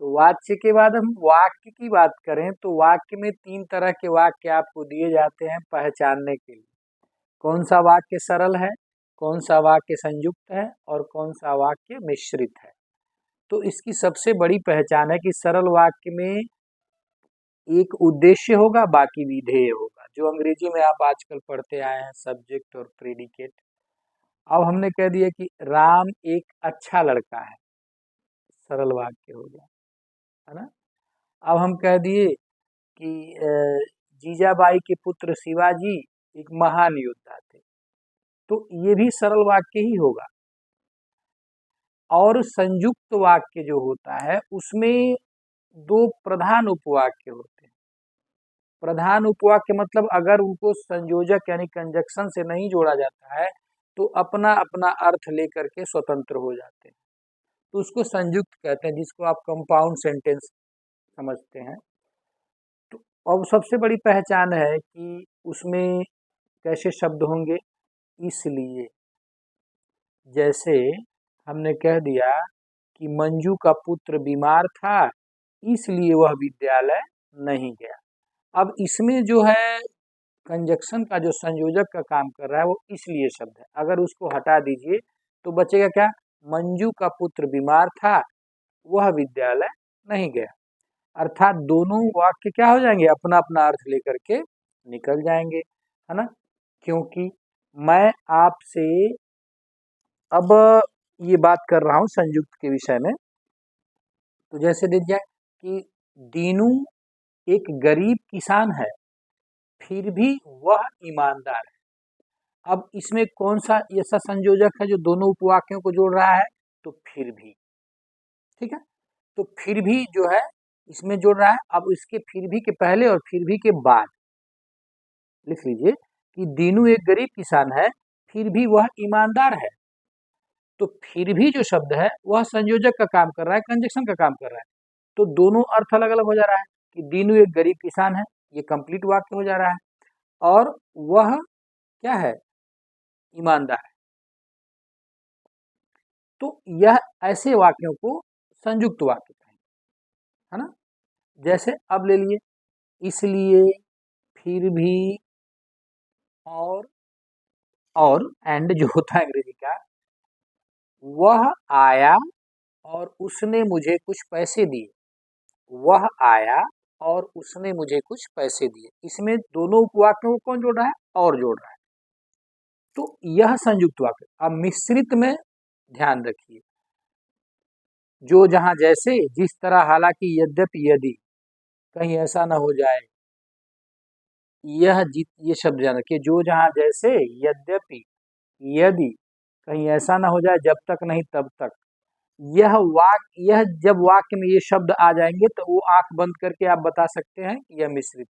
तो वाच्य के बाद हम वाक्य की बात करें तो वाक्य में 3 तरह के वाक्य आपको दिए जाते हैं पहचानने के लिए। कौन सा वाक्य सरल है, कौन सा वाक्य संयुक्त है और कौन सा वाक्य मिश्रित है। तो इसकी सबसे बड़ी पहचान है कि सरल वाक्य में एक उद्देश्य होगा, बाकी विधेय होगा, जो अंग्रेजी में आप आजकल पढ़ते आए हैं सब्जेक्ट और प्रेडिकेट। अब हमने कह दिया कि राम एक अच्छा लड़का है, सरल वाक्य हो गया, है ना। अब हम कह दिए कि जीजाबाई के पुत्र शिवाजी एक महान योद्धा थे, तो ये भी सरल वाक्य ही होगा। और संयुक्त वाक्य जो होता है उसमें 2 प्रधान उपवाक्य होते हैं। प्रधान उपवाक्य मतलब अगर उनको संयोजक यानी कंजक्शन से नहीं जोड़ा जाता है तो अपना अपना अर्थ लेकर के स्वतंत्र हो जाते हैं, तो उसको संयुक्त कहते हैं, जिसको आप कंपाउंड सेंटेंस समझते हैं। तो अब सबसे बड़ी पहचान है कि उसमें कैसे शब्द होंगे। इसलिए, जैसे हमने कह दिया कि मंजू का पुत्र बीमार था इसलिए वह विद्यालय नहीं गया। अब इसमें जो है कंजक्शन का जो संयोजक का काम कर रहा है वो इसलिए शब्द है, अगर उसको हटा दीजिए तो बचेगा क्या, मंजू का पुत्र बीमार था वह विद्यालय नहीं गया। अर्थात दोनों वाक्य क्या हो जाएंगे, अपना अपना अर्थ लेकर के निकल जाएंगे, है ना। क्योंकि मैं आपसे अब ये बात कर रहा हूँ संयुक्त के विषय में, तो जैसे देख जाए कि दीनू एक गरीब किसान है फिर भी वह ईमानदार है। अब इसमें कौन सा ऐसा संयोजक है जो दोनों उपवाक्यों को जोड़ रहा है, तो फिर भी, ठीक है। तो फिर भी जो है इसमें जोड़ रहा है। अब इसके फिर भी के पहले और फिर भी के बाद लिख लीजिए कि दीनू एक गरीब किसान है फिर भी वह ईमानदार है। तो फिर भी जो शब्द है वह संयोजक का काम कर रहा है, कंजक्शन का काम कर रहा है, तो दोनों अर्थ अलग अलग हो जा रहा है कि दीनू एक गरीब किसान है, ये कंप्लीट वाक्य हो जा रहा है, और वह क्या है, ईमानदार है। तो यह ऐसे वाक्यों को संयुक्त वाक्य कहेंगे, है ना। जैसे अब ले लिए इसलिए, फिर भी, और एंड जो होता है अंग्रेजी का, वह आया और उसने मुझे कुछ पैसे दिए, वह आया और उसने मुझे कुछ पैसे दिए। इसमें दोनों उपवाक्यों को कौन जोड़ रहा है, और जोड़ रहा है, तो यह संयुक्त वाक्य। अब मिश्रित में ध्यान रखिए, जो जहां जैसे जिस तरह हालांकि यद्यपि यदि, कहीं ऐसा ना हो जाए, ये शब्द ध्यान रखिए, जो जहां जैसे यद्यपि यदि, कहीं ऐसा ना हो जाए, जब तक नहीं तब तक, यह जब वाक्य में ये शब्द आ जाएंगे तो वो आंख बंद करके आप बता सकते हैं कि यह मिश्रित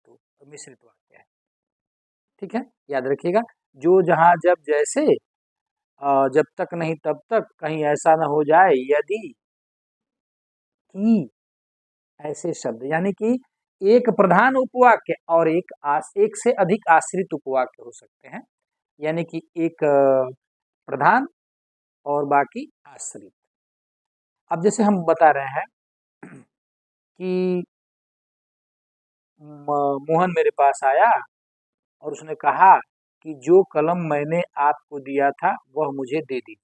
वाक्य है, ठीक है। याद रखिएगा, जो जहां जब जैसे, जब तक नहीं तब तक, कहीं ऐसा ना हो जाए, यदि, कि, ऐसे शब्द, यानी कि एक प्रधान उपवाक्य और एक से अधिक आश्रित उपवाक्य हो सकते हैं, यानी कि एक प्रधान और बाकी आश्रित। अब जैसे हम बता रहे हैं कि मोहन मेरे पास आया और उसने कहा कि जो कलम मैंने आपको दिया था वह मुझे दे दी।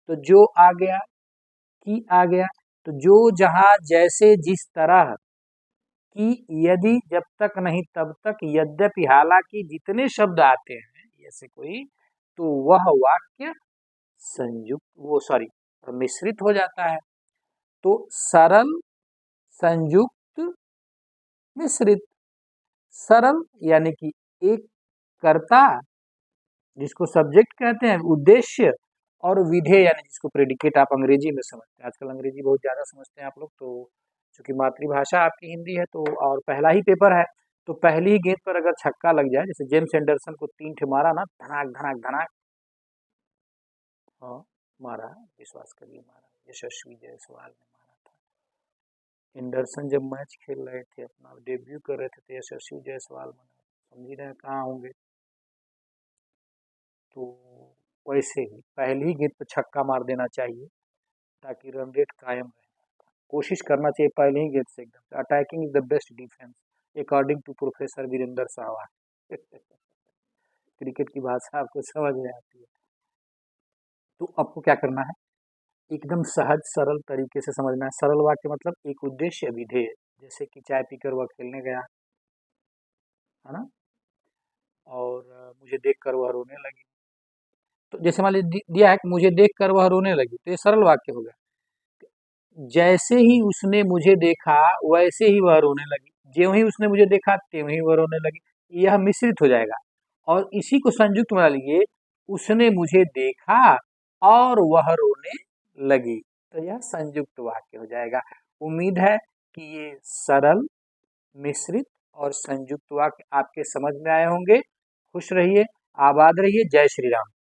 तो जो आ गया, कि आ गया, तो जो जहां जैसे जिस तरह, कि यदि जब तक नहीं तब तक, यद्यपि हालांकि, जितने शब्द आते हैं ऐसे कोई, तो वह वाक्य संयुक्त मिश्रित हो जाता है। तो सरल, संयुक्त, मिश्रित। सरल यानी कि एक कर्ता जिसको सब्जेक्ट कहते हैं, उद्देश्य, और विधेय यानी जिसको प्रेडिकेट आप अंग्रेजी में समझते हैं। आजकल अंग्रेजी बहुत ज़्यादा समझते हैं आप लोग, तो चूंकि मातृभाषा आपकी हिंदी है तो, और पहला ही पेपर है, तो पहली ही गेंद पर अगर छक्का लग जाए, जैसे जेम्स एंडरसन को 3 ठे मारा ना, धनाक धनाक धनाक, हाँ मारा, विश्वास करिए मारा, यशस्वी जायसवाल ने मारा था। एंडरसन जब मैच खेल रहे थे, अपना डेब्यू कर रहे थे, तो यशस्वी जायसवाल मारा, समझ रहे हैं कहाँ होंगे। तो वैसे ही पहली ही गेंद पर छक्का मार देना चाहिए ताकि रन रेट कायम रहे। कोशिश करना चाहिए पहले ही गेंद से एकदम। Attacking is the best defence according to professor Virender Sehwag. Cricket की भाषा आपको समझ में आती है। तो आपको क्या करना है, एकदम सहज सरल तरीके से समझना है। सरल वाक्य मतलब एक उद्देश्य विधेय, जैसे कि चाय पीकर वह खेलने गया, है ना, और मुझे देखकर वह रोने लगी। तो जैसे मान लीजिए दिया है कि मुझे देखकर वह रोने लगी, तो ये सरल वाक्य हो गया। जैसे ही उसने मुझे देखा वैसे ही वह रोने लगी, ज्यों ही उसने मुझे देखा त्यों ही वह रोने लगी, यह मिश्रित हो जाएगा। और इसी को संयुक्त बना लीजिए, उसने मुझे देखा और वह रोने लगी, तो यह संयुक्त वाक्य हो जाएगा। उम्मीद है कि ये सरल, मिश्रित और संयुक्त वाक्य आपके समझ में आए होंगे। खुश रहिए, आबाद रहिए। जय श्री राम।